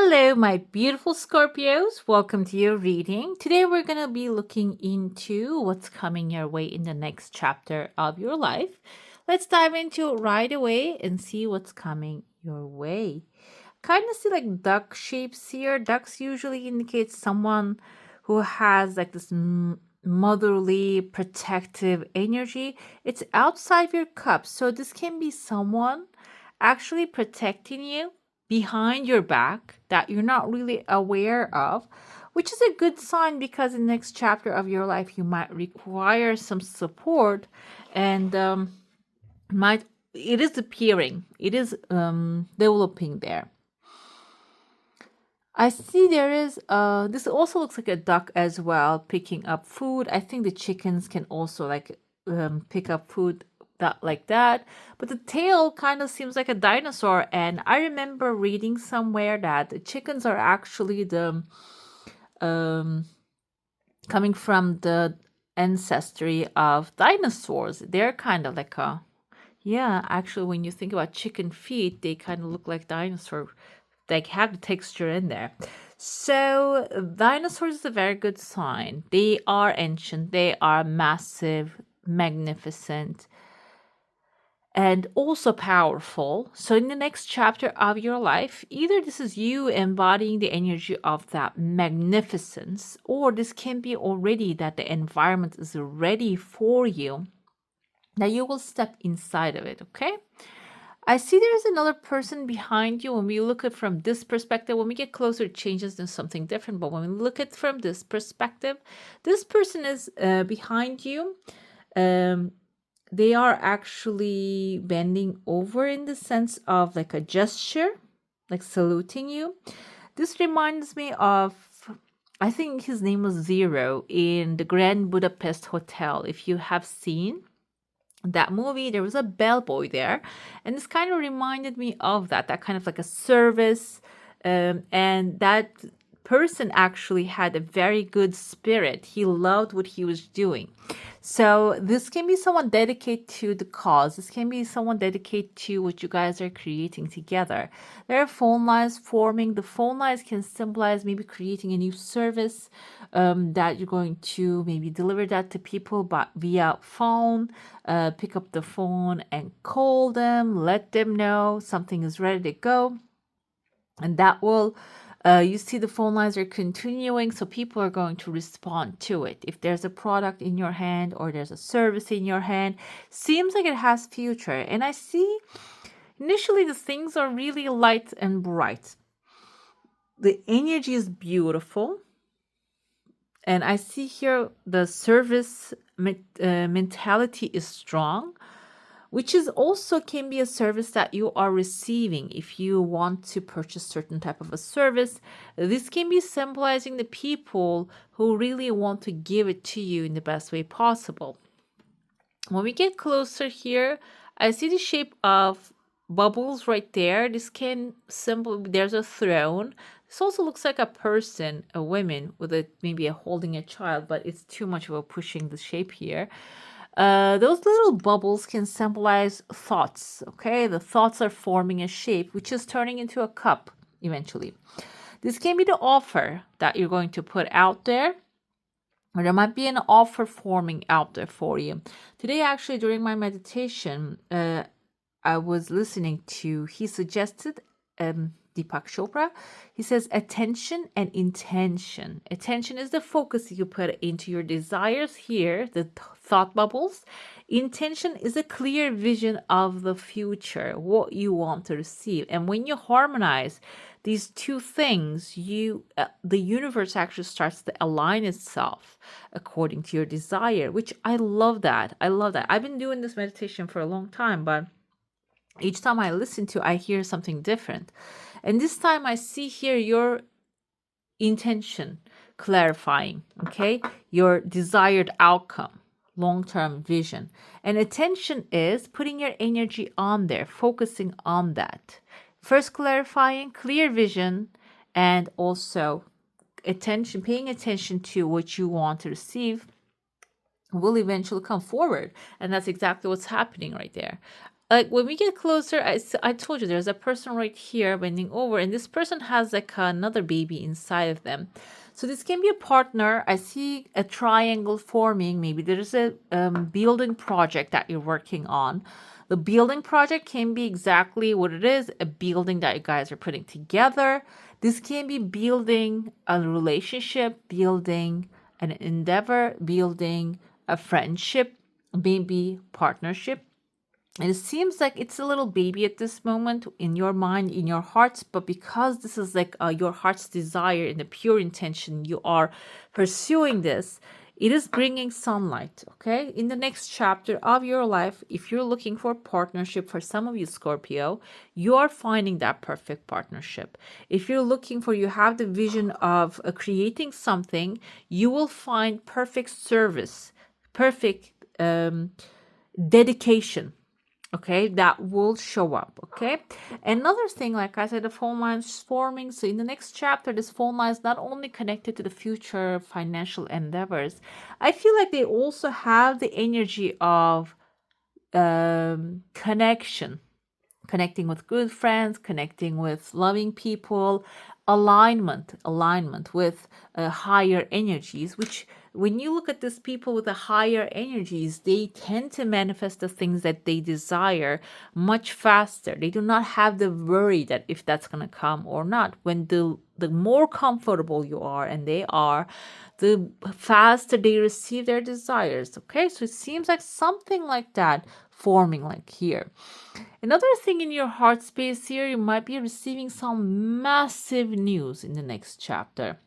Hello, my beautiful Scorpios. Welcome to your reading. Today, we're going to be looking into what's coming your way in the next chapter of your life. Let's dive into it right away and see what's coming your way. Kind of see like duck shapes here. Ducks usually indicate someone who has like this motherly, protective energy. It's outside your cup. So, this can be someone actually protecting you behind your back that you're not really aware of, which is a good sign because in the next chapter of your life you might require some support and might it is appearing, it is developing there. I see there is this also looks like a duck as well picking up food. I think the chickens can also like pick up food that like that, but the tail kind of seems like a dinosaur. And I remember reading somewhere that the chickens are actually the um coming from the ancestry of dinosaurs. They're kind of like a yeah, actually when you think about chicken feet, they kind of look like dinosaur, like have the texture in there. So dinosaurs is a very good sign. They are ancient, they are massive, magnificent, and also powerful. So, in the next chapter of your life, either this is you embodying the energy of that magnificence, or this can be already that the environment is ready for you, that you will step inside of it, okay? I see there's another person behind you. When we look at from this perspective, when we get closer, it changes into something different. But when we look at from this perspective, this person is behind you. They are actually bending over in the sense of like a gesture, like saluting you. This reminds me of, I think his name was Zero in the Grand Budapest Hotel. If you have seen that movie, there was a bellboy there, and this kind of reminded me of that kind of like a service, and that person actually had a very good spirit. He loved what he was doing. So this can be someone dedicated to the cause. This can be someone dedicated to what you guys are creating together. There are phone lines forming. The phone lines can symbolize maybe creating a new service that you're going to maybe deliver that to people but via phone. Pick up the phone and call them, let them know something is ready to go. And that will you see the phone lines are continuing, so people are going to respond to it. If there's a product in your hand or there's a service in your hand, seems like it has future. And I see initially the things are really light and bright. The energy is beautiful. And I see here the service mentality is strong, which is also can be a service that you are receiving. If you want to purchase certain type of a service, this can be symbolizing the people who really want to give it to you in the best way possible. When we get closer here, I see the shape of bubbles right there. This can symbol, there's a throne. This also looks like a person, a woman with a maybe a holding a child, but it's too much of a pushing the shape here. Those little bubbles can symbolize thoughts, okay? The thoughts are forming a shape, which is turning into a cup eventually. This can be the offer that you're going to put out there, or there might be an offer forming out there for you. Today, actually, during my meditation, I was listening to, he suggested Deepak Chopra. He says attention and intention. Attention is the focus you put into your desires here, the thought bubbles. Intention is a clear vision of the future, what you want to receive. And when you harmonize these two things, the universe actually starts to align itself according to your desire, which I love that. I love that. I've been doing this meditation for a long time, but each time I listen to, I hear something different. And this time I see here your intention clarifying, okay? Your desired outcome, long-term vision. And attention is putting your energy on there, focusing on that. First clarifying, clear vision, and also attention, paying attention to what you want to receive will eventually come forward. And that's exactly what's happening right there. like when we get closer, I told you there's a person right here bending over, and this person has like another baby inside of them. So this can be a partner. I see a triangle forming. Maybe there's a building project that you're working on. The building project can be exactly what it is, a building that you guys are putting together. This can be building a relationship, building an endeavor, building a friendship, maybe partnership. And it seems like it's a little baby at this moment in your mind, in your hearts, but because this is like your heart's desire and the pure intention you are pursuing this, it is bringing sunlight, okay? In the next chapter of your life, if you're looking for partnership, for some of you, Scorpio, you are finding that perfect partnership. If you're looking for, you have the vision of creating something, you will find perfect service, perfect dedication, okay, that will show up. Okay, another thing, like I said, the phone line is forming. So in the next chapter, this phone line is not only connected to the future financial endeavors, I feel like they also have the energy of connection, connecting with good friends, connecting with loving people, alignment with higher energies, which when you look at these people with the higher energies, they tend to manifest the things that they desire much faster. They do not have the worry that if that's going to come or not. When the more comfortable you are, and they are, the faster they receive their desires. Okay, so it seems like something like that forming, like here. Another thing in your heart space here, you might be receiving some massive news in the next chapter.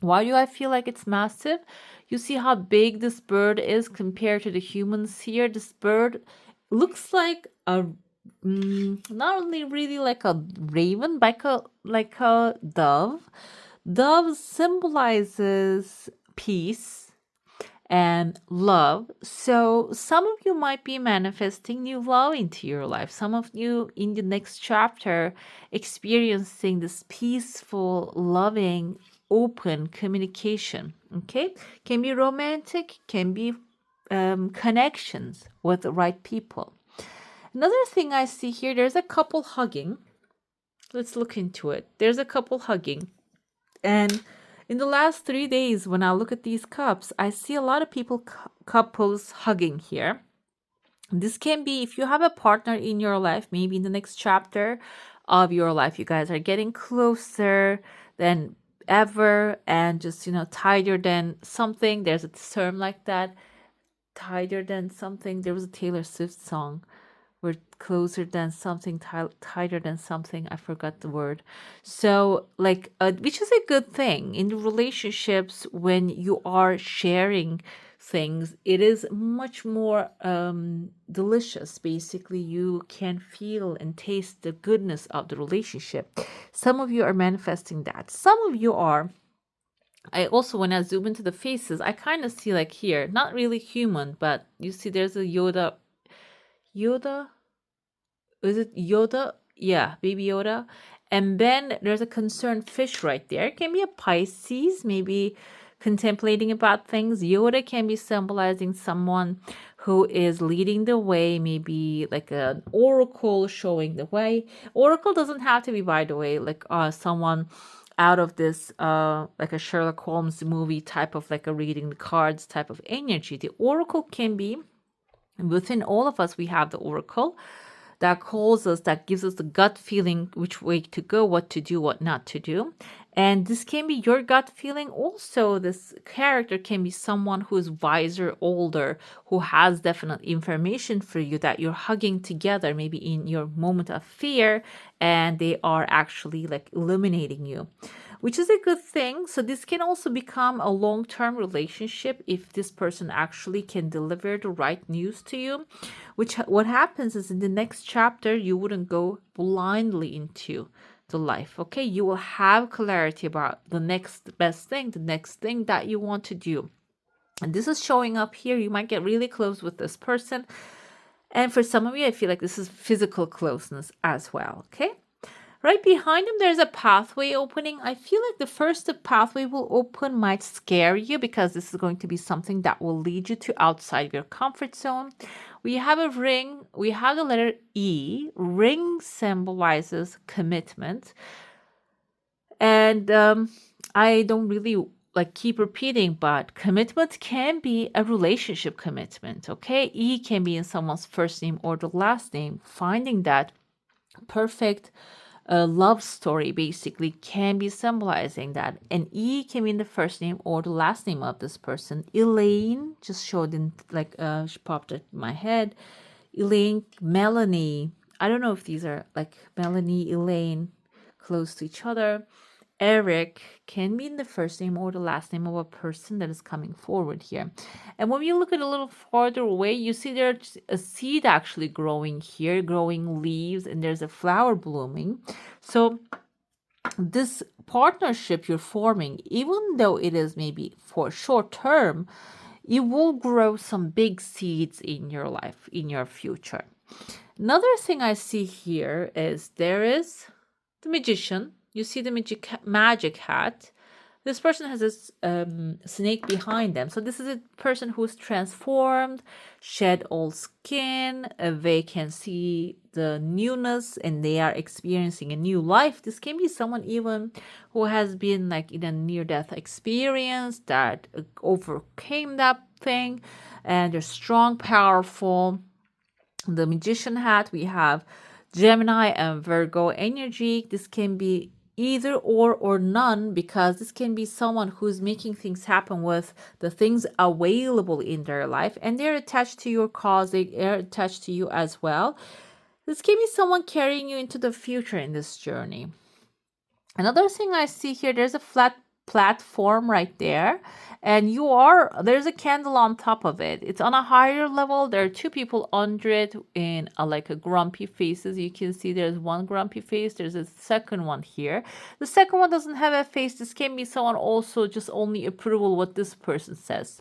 Why do I feel like it's massive? You see how big this bird is compared to the humans here. This bird looks like a not only really like a raven, but like a dove. Dove symbolizes peace and love. So some of you might be manifesting new love into your life. Some of you in the next chapter experiencing this peaceful, loving, open communication. Okay, can be romantic, can be connections with the right people. Another thing I see here, there's a couple hugging. Let's look into it. There's a couple hugging. And in the last 3 days, when I look at these cups, I see a lot of people, couples hugging here. This can be if you have a partner in your life, maybe in the next chapter of your life, you guys are getting closer than ever and just, tighter than something. There's a term like that, tighter than something. There was a Taylor Swift song. We're closer than something, tighter than something. I forgot the word. So, like, which is a good thing in relationships when you are sharing things. It is much more delicious. Basically, you can feel and taste the goodness of the relationship. Some of you are manifesting that. Some of you are. I also, when I zoom into the faces, I kind of see like here, not really human, but you see there's a Yoda? Is it Yoda? Yeah, baby Yoda. And then there's a concerned fish right there. It can be a Pisces, maybe contemplating about things. Yoda can be symbolizing someone who is leading the way, maybe like an oracle showing the way. Oracle doesn't have to be, by the way, like someone out of this like a Sherlock Holmes movie type of like a reading the cards type of energy. The oracle can be within all of us. We have the oracle that calls us, that gives us the gut feeling which way to go, what to do, what not to do. And this can be your gut feeling. Also, this character can be someone who is wiser, older, who has definite information for you that you're hugging together, maybe in your moment of fear, and they are actually like illuminating you, which is a good thing. So this can also become a long-term relationship if this person actually can deliver the right news to you. Which what happens is in the next chapter, you wouldn't go blindly into the life. Okay, you will have clarity about the next best thing, the next thing that you want to do. And this is showing up here. You might get really close with this person. And for some of you, I feel like this is physical closeness as well. Okay. Right behind him, there's a pathway opening. I feel like the first the pathway will open might scare you because this is going to be something that will lead you to outside your comfort zone. We have a ring. We have the letter E. Ring symbolizes commitment. And I don't really like keep repeating, but commitment can be a relationship commitment. Okay. E can be in someone's first name or the last name. Finding that perfect love story basically can be symbolizing that. And E can be in the first name or the last name of this person. Elaine just showed in like she popped in my head. Elaine, Melanie. I don't know if these are like Melanie, Elaine, close to each other. Eric can be in the first name or the last name of a person that is coming forward here. And when you look at a little farther away, you see there's a seed actually growing here, growing leaves, and there's a flower blooming. So this partnership you're forming, even though it is maybe for short term, it will grow some big seeds in your life, in your future. Another thing I see here is there is the magician. You see the magic hat. This person has this snake behind them. So this is a person who's transformed, shed old skin. They can see the newness and they are experiencing a new life. This can be someone even who has been like in a near-death experience that overcame that thing and they're strong, powerful. The magician hat, we have Gemini and Virgo energy. This can be either or none, because this can be someone who's making things happen with the things available in their life and they're attached to your cause, they are attached to you as well. This can be someone carrying you into the future in this journey. Another thing I see here, there's a flat platform right there and there's a candle on top of it. It's on a higher level. There are two people under it in like a grumpy faces. You can see there's one grumpy face. There's a second one here. The second one doesn't have a face. This can be someone also just only approval what this person says.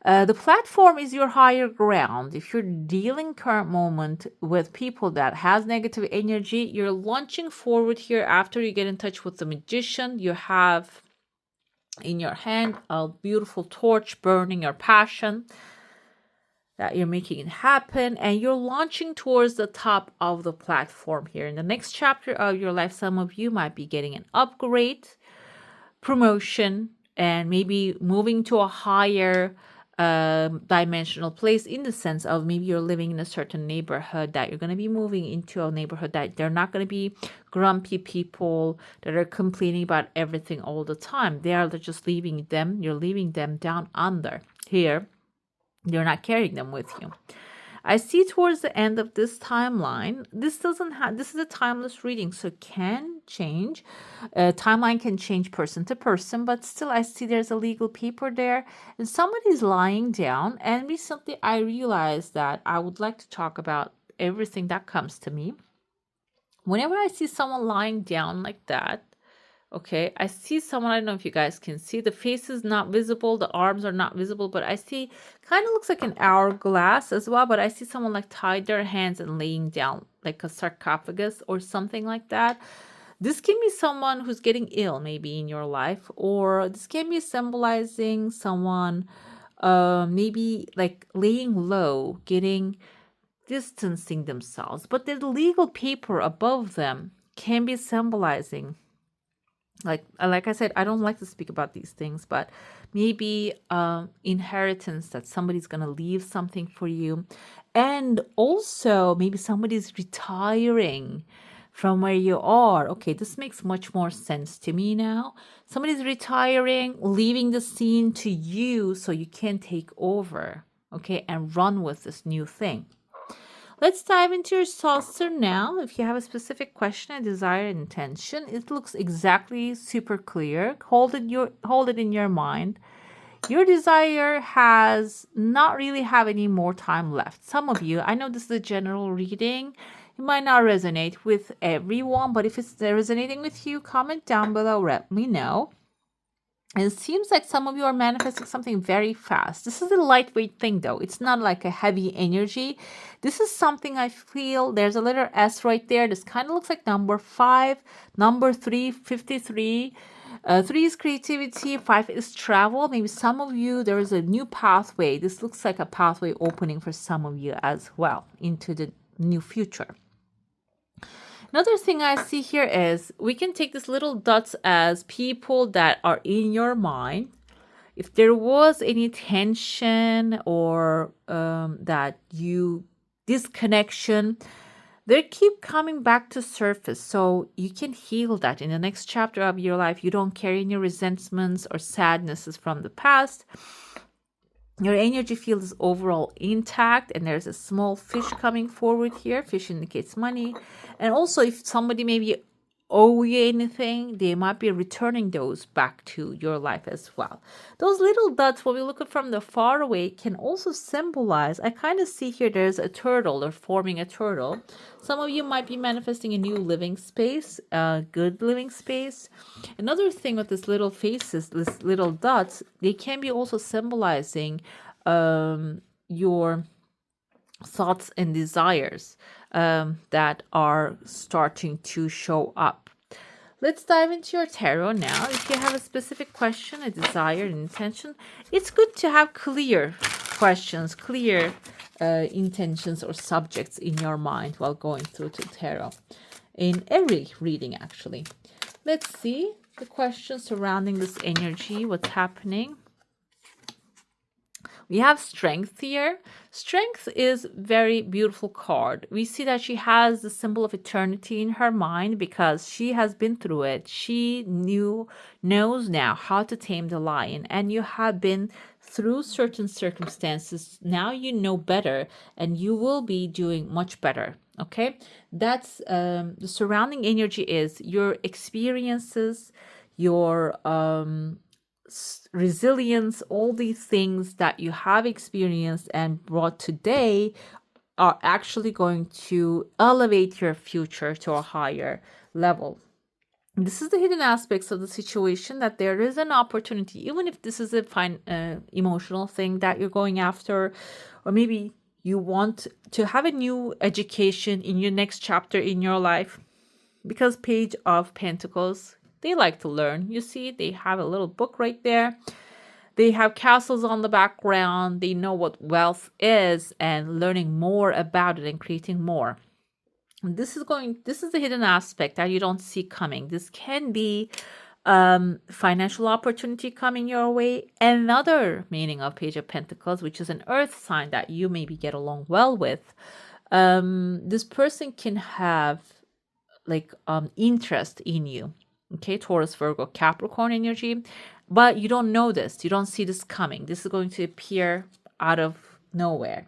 The platform is your higher ground. If you're dealing current moment with people that has negative energy, you're launching forward here. After you get in touch with the magician, you have in your hand a beautiful torch burning your passion that you're making it happen, and you're launching towards the top of the platform here. In the next chapter of your life, some of you might be getting an upgrade, promotion, and maybe moving to a higher dimensional place, in the sense of maybe you're living in a certain neighborhood that you're going to be moving into a neighborhood that they're not going to be grumpy people that are complaining about everything all the time. They are just leaving them. You're leaving them down under. Here, you're not carrying them with you. I see towards the end of this timeline, this is a timeless reading, so it can change. Timeline can change person to person, but still I see there's a legal paper there and somebody's lying down. And recently I realized that I would like to talk about everything that comes to me. Whenever I see someone lying down like that, okay, I see someone, I don't know if you guys can see, the face is not visible, the arms are not visible, but I see, kind of looks like an hourglass as well, but I see someone like tied their hands and laying down like a sarcophagus or something like that. This can be someone who's getting ill maybe in your life, or this can be symbolizing someone maybe like laying low, distancing themselves, but the legal paper above them can be symbolizing, like I said, I don't like to speak about these things, but maybe inheritance, that somebody's going to leave something for you. And also maybe somebody's retiring from where you are. Okay, this makes much more sense to me now. Somebody's retiring, leaving the scene to you so you can take over, okay, and run with this new thing. Let's dive into your saucer now. If you have a specific question, a desire, intention, it looks exactly super clear. Hold it in your mind. Your desire has not really have any more time left. Some of you, I know this is a general reading. It might not resonate with everyone, but if it's resonating with you, comment down below, let me know. And it seems like some of you are manifesting something very fast. This is a lightweight thing, though. It's not like a heavy energy. This is something I feel. There's a letter S right there. This kind of looks like number 5, number 3, 53. 3 is creativity, 5 is travel. Maybe some of you, there is a new pathway. This looks like a pathway opening for some of you as well into the new future. Another thing I see here is we can take these little dots as people that are in your mind. If there was any tension or that you disconnection, they keep coming back to surface. So you can heal that in the next chapter of your life. You don't carry any resentments or sadnesses from the past. Your energy field is overall intact, and there's a small fish coming forward here. Fish indicates money. And also, if somebody maybe owe you anything, they might be returning those back to your life as well. Those little dots, when we look at from the far away, can also symbolize, I kind of see here there's a turtle or forming a turtle. Some of you might be manifesting a new living space, a good living space. Another thing with these little faces, these little dots, they can be also symbolizing your thoughts and desires that are starting to show up. Let's dive into your tarot now. If you have a specific question, a desire, an intention, it's good to have clear questions, clear intentions or subjects in your mind while going through the tarot. In every reading, actually. Let's see the questions surrounding this energy, what's happening. We have strength here. Strength is very beautiful card. We see that she has the symbol of eternity in her mind because she has been through it. She knows now how to tame the lion, and you have been through certain circumstances. Now you know better, and you will be doing much better. Okay, that's the surrounding energy is your experiences, your resilience, all these things that you have experienced and brought today are actually going to elevate your future to a higher level. This is the hidden aspects of the situation, that there is an opportunity, even if this is a fine emotional thing that you're going after, or maybe you want to have a new education in your next chapter in your life, because Page of Pentacles, they like to learn. You see, they have a little book right there. They have castles on the background. They know what wealth is and learning more about it and creating more. And this is the hidden aspect that you don't see coming. This can be financial opportunity coming your way. Another meaning of Page of Pentacles, which is an earth sign that you maybe get along well with. This person can have interest in you. Okay, Taurus, Virgo, Capricorn energy. But you don't know this. You don't see this coming. This is going to appear out of nowhere.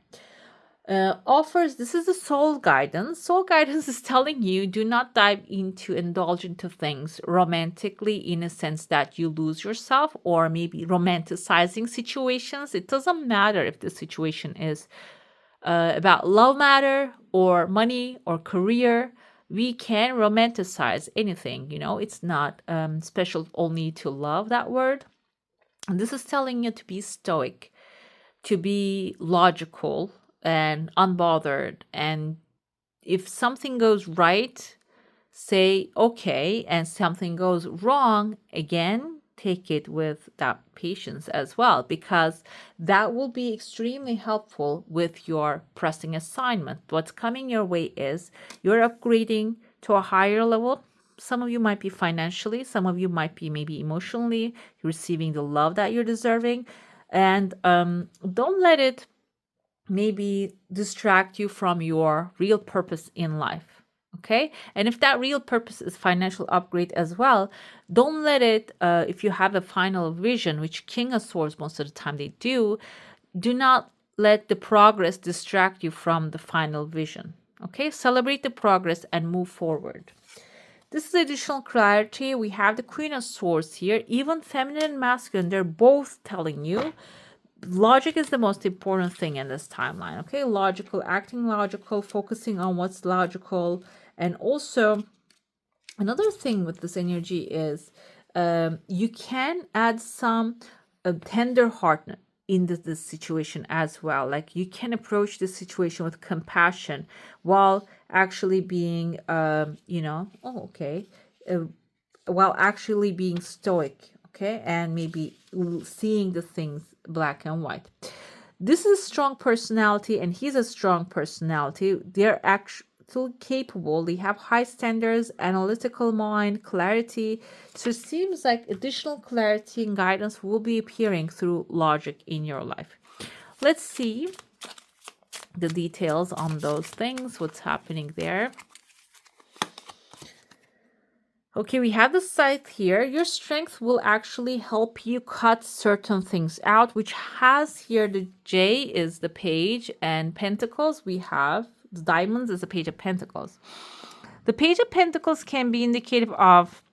Offers, this is the soul guidance. Soul guidance is telling you do not indulge into things romantically in a sense that you lose yourself, or maybe romanticizing situations. It doesn't matter if the situation is about love matter or money or career. We can romanticize anything, it's not special only to love, that word. And this is telling you to be stoic, to be logical and unbothered. And if something goes right, say okay, and something goes wrong, again, take it with that patience as well, because that will be extremely helpful with your pressing assignment. What's coming your way is you're upgrading to a higher level. Some of you might be financially, some of you might be maybe emotionally receiving the love that you're deserving. And don't let it maybe distract you from your real purpose in life. Okay, and if that real purpose is financial upgrade as well, don't let it, if you have a final vision, which King of Swords most of the time they do not let the progress distract you from the final vision. Okay, celebrate the progress and move forward. This is additional clarity. We have the Queen of Swords here. Even feminine and masculine, they're both telling you logic is the most important thing in this timeline. Okay, logical, acting logical, focusing on what's logical. And also, another thing with this energy is you can add some tender heart in this situation as well. Like you can approach this situation with compassion while actually being, while actually being stoic, okay, and maybe seeing the things black and white. This is a strong personality, and he's a strong personality. They're actually capable. They have high standards, analytical mind, clarity. So it seems like additional clarity and guidance will be appearing through logic in your life. Let's see the details on those things, what's happening there. Okay, we have the scythe here. Your strength will actually help you cut certain things out, which has here the J is the page, and pentacles we have, the diamonds is the page of pentacles. The page of pentacles can be indicative of,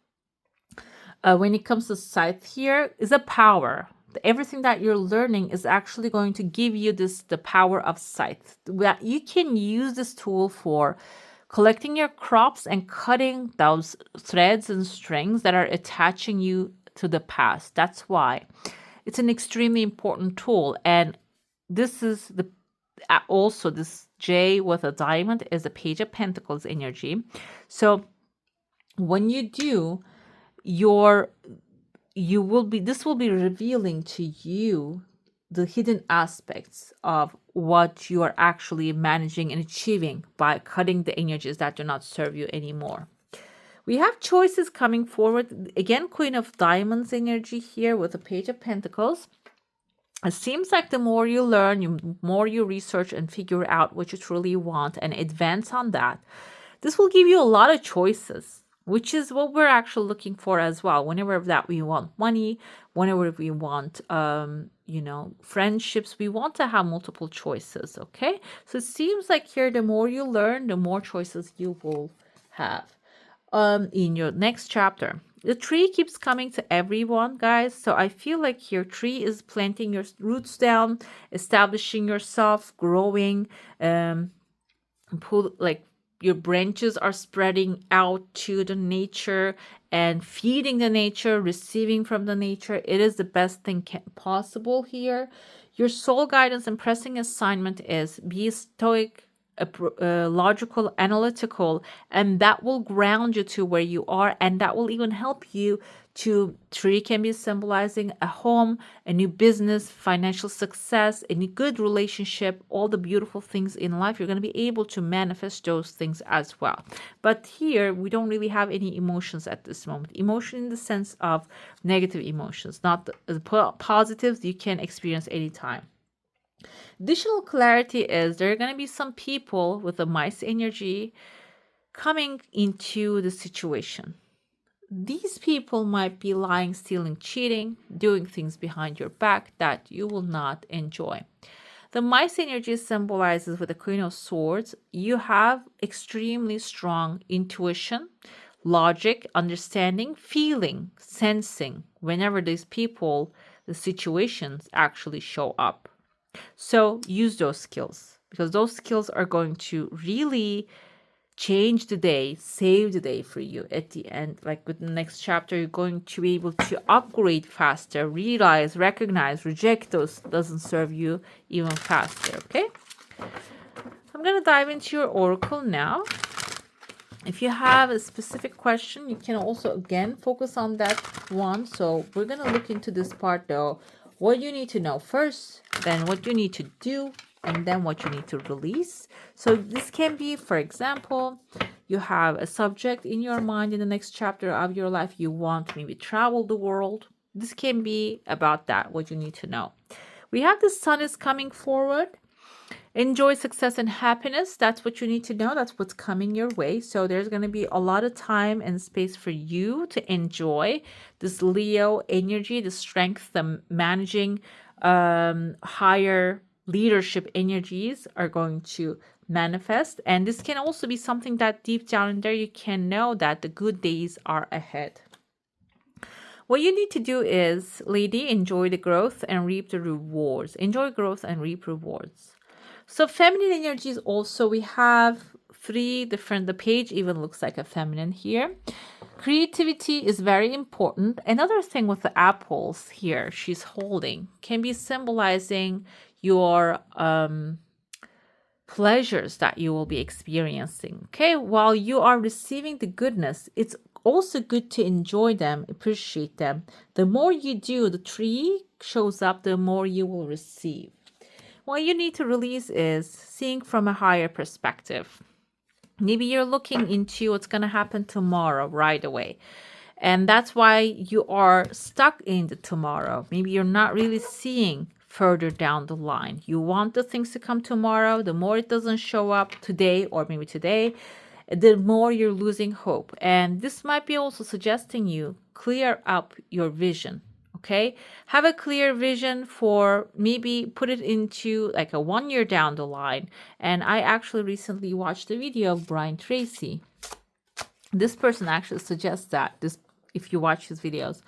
when it comes to scythe here, is a power. Everything that you're learning is actually going to give you the power of scythe. You can use this tool for collecting your crops and cutting those threads and strings that are attaching you to the past. That's why it's an extremely important tool. And this is also this J with a diamond is a page of pentacles energy. So when you do, this will be revealing to you the hidden aspects of what you are actually managing and achieving by cutting the energies that do not serve you anymore. We have choices coming forward. Again, Queen of Diamonds energy here with the Page of Pentacles. It seems like the more you learn, the more you research and figure out what you truly want and advance on that, this will give you a lot of choices, which is what we're actually looking for as well. Whenever that we want money, whenever we want, friendships, we want to have multiple choices, okay? So it seems like here, the more you learn, the more choices you will have in your next chapter. The tree keeps coming to everyone, guys. So I feel like your tree is planting your roots down, establishing yourself, growing, your branches are spreading out to the nature and feeding the nature, receiving from the nature. It is the best thing possible here. Your soul guidance and pressing assignment is be stoic, logical, analytical, and that will ground you to where you are, and that will even help you to, tree can be symbolizing a home, a new business, financial success, a good relationship, all the beautiful things in life. You're going to be able to manifest those things as well. But here we don't really have any emotions at this moment. Emotion in the sense of negative emotions, not the positives you can experience anytime. Additional clarity is there are going to be some people with a mice energy coming into the situation. These people might be lying, stealing, cheating, doing things behind your back that you will not enjoy. The mice energy symbolizes with the Queen of Swords, you have extremely strong intuition, logic, understanding, feeling, sensing whenever these people, the situations actually show up. So use those skills, because those skills are going to really change the day, save the day for you at the end. Like with the next chapter, you're going to be able to upgrade faster, realize, recognize, reject those doesn't serve you even faster, okay? I'm going to dive into your oracle now. If you have a specific question, you can also, again, focus on that one. So we're going to look into this part, though. What you need to know first, then what you need to do, and then what you need to release. So this can be, for example, you have a subject in your mind in the next chapter of your life. You want to maybe travel the world. This can be about that, what you need to know. We have the sun is coming forward. Enjoy success and happiness. That's what you need to know. That's what's coming your way. So there's going to be a lot of time and space for you to enjoy this Leo energy, the strength, the managing higher leadership energies are going to manifest. And this can also be something that deep down in there, you can know that the good days are ahead. What you need to do is, lady, enjoy the growth and reap the rewards. Enjoy growth and reap rewards. So feminine energies also, we have three different, the page even looks like a feminine here. Creativity is very important. Another thing with the apples here she's holding can be symbolizing your pleasures that you will be experiencing. Okay, while you are receiving the goodness, it's also good to enjoy them, appreciate them. The more you do, the tree shows up, the more you will receive. What you need to release is seeing from a higher perspective. Maybe you're looking into what's going to happen tomorrow right away. And that's why you are stuck in the tomorrow. Maybe you're not really seeing further down the line. You want the things to come tomorrow. The more it doesn't show up today or maybe today, the more you're losing hope. And this might be also suggesting you clear up your vision. Okay, have a clear vision for maybe put it into like a 1 year down the line. And I actually recently watched a video of Brian Tracy. This person actually suggests that this, if you watch his videos,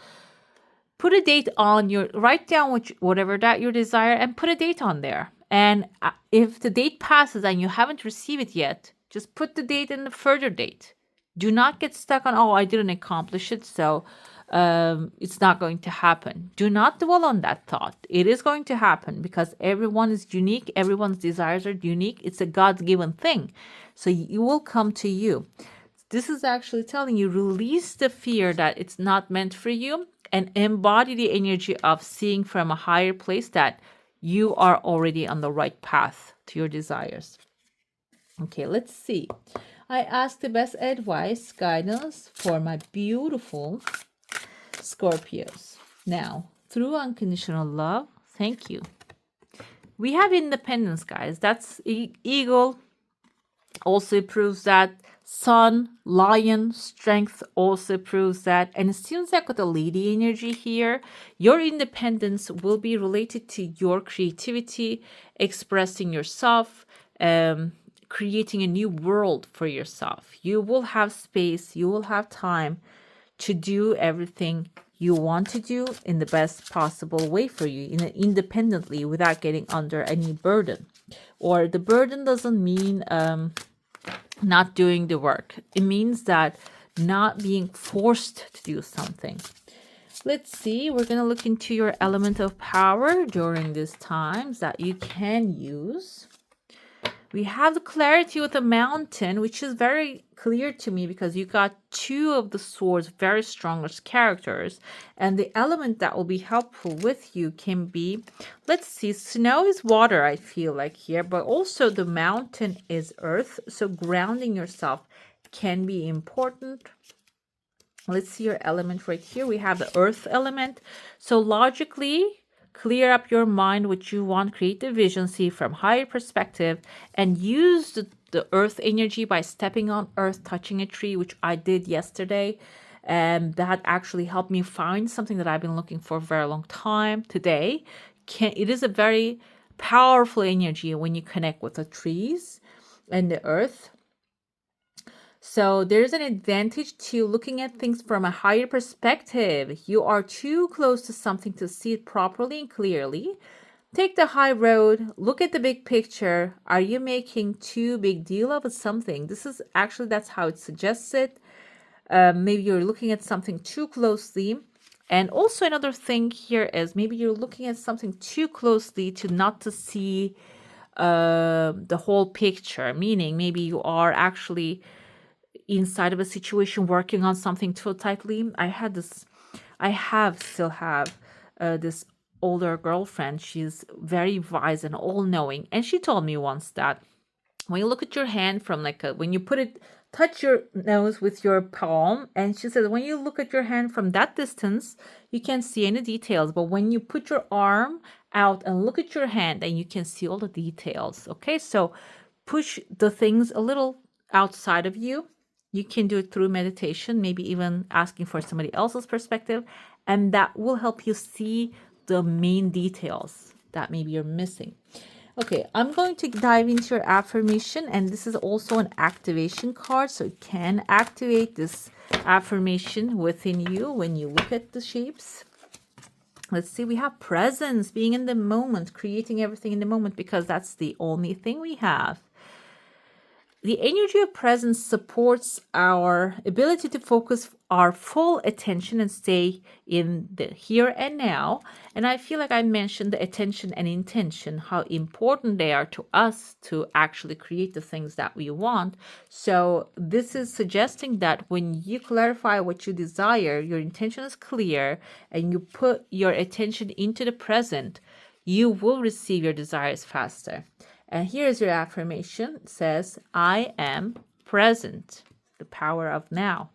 put a date on your, write down whatever that you desire and put a date on there. And if the date passes and you haven't received it yet, just put the date and the further date. Do not get stuck on, oh, I didn't accomplish it, so it's not going to happen. Do not dwell on that thought. It is going to happen because everyone is unique. Everyone's desires are unique. It's a God-given thing. So it will come to you. This is actually telling you, release the fear that it's not meant for you and embody the energy of seeing from a higher place that you are already on the right path to your desires. Okay, let's see. I asked the best advice, guidance for my beautiful Scorpios. Now, through unconditional love, thank you. We have independence, guys. That's eagle. Also proves that. Sun, lion, strength also proves that. And it seems like with the lady energy here, your independence will be related to your creativity, expressing yourself, creating a new world for yourself. You will have space, you will have time to do everything you want to do in the best possible way for you, independently, without getting under any burden. Or the burden doesn't mean not doing the work. It means that not being forced to do something. Let's see. We're going to look into your element of power during these times that you can use. We have the clarity with the mountain, which is very clear to me because you got two of the swords, very strong characters. And the element that will be helpful with you can be, let's see, snow is water, I feel like here, but also the mountain is earth. So grounding yourself can be important. Let's see your element right here. We have the earth element. So logically, clear up your mind what you want, create the vision, see from higher perspective, and use the earth energy by stepping on earth, touching a tree, which I did yesterday. And that actually helped me find something that I've been looking for a very long time today. It is a very powerful energy when you connect with the trees and the earth. So there's an advantage to looking at things from a higher perspective. You are too close to something to see it properly and clearly. Take the high road, look at the big picture. Are you making too big deal of something? This is actually, that's how it suggests it. Maybe you're looking at something too closely. And also another thing here is maybe you're looking at something too closely to not to see the whole picture. Meaning maybe you are actually inside of a situation working on something too tightly. Still have this older girlfriend. She's very wise and all-knowing, and she told me once that when you look at your hand from when you touch your nose with your palm, and she said when you look at your hand from that distance, you can't see any details, but when you put your arm out and look at your hand, then you can see all the details. Okay, so push the things a little outside of you. You can do it through meditation, maybe even asking for somebody else's perspective, and that will help you see the main details that maybe you're missing. Okay, I'm going to dive into your affirmation, and this is also an activation card, so it can activate this affirmation within you when you look at the shapes. Let's see, we have presence, being in the moment, creating everything in the moment, because that's the only thing we have. the energy of presence supports our ability to focus our full attention and stay in the here and now. And I feel like I mentioned the attention and intention, how important they are to us to actually create the things that we want. So, this is suggesting that when you clarify what you desire, your intention is clear, and you put your attention into the present, you will receive your desires faster. And here's your affirmation. It says, I am present. The power of now.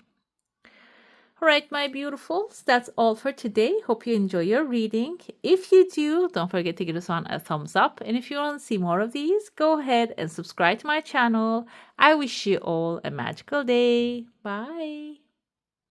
All right, my beautifuls, that's all for today. Hope you enjoy your reading. If you do, don't forget to give this one a thumbs up. And if you want to see more of these, go ahead and subscribe to my channel. I wish you all a magical day. Bye.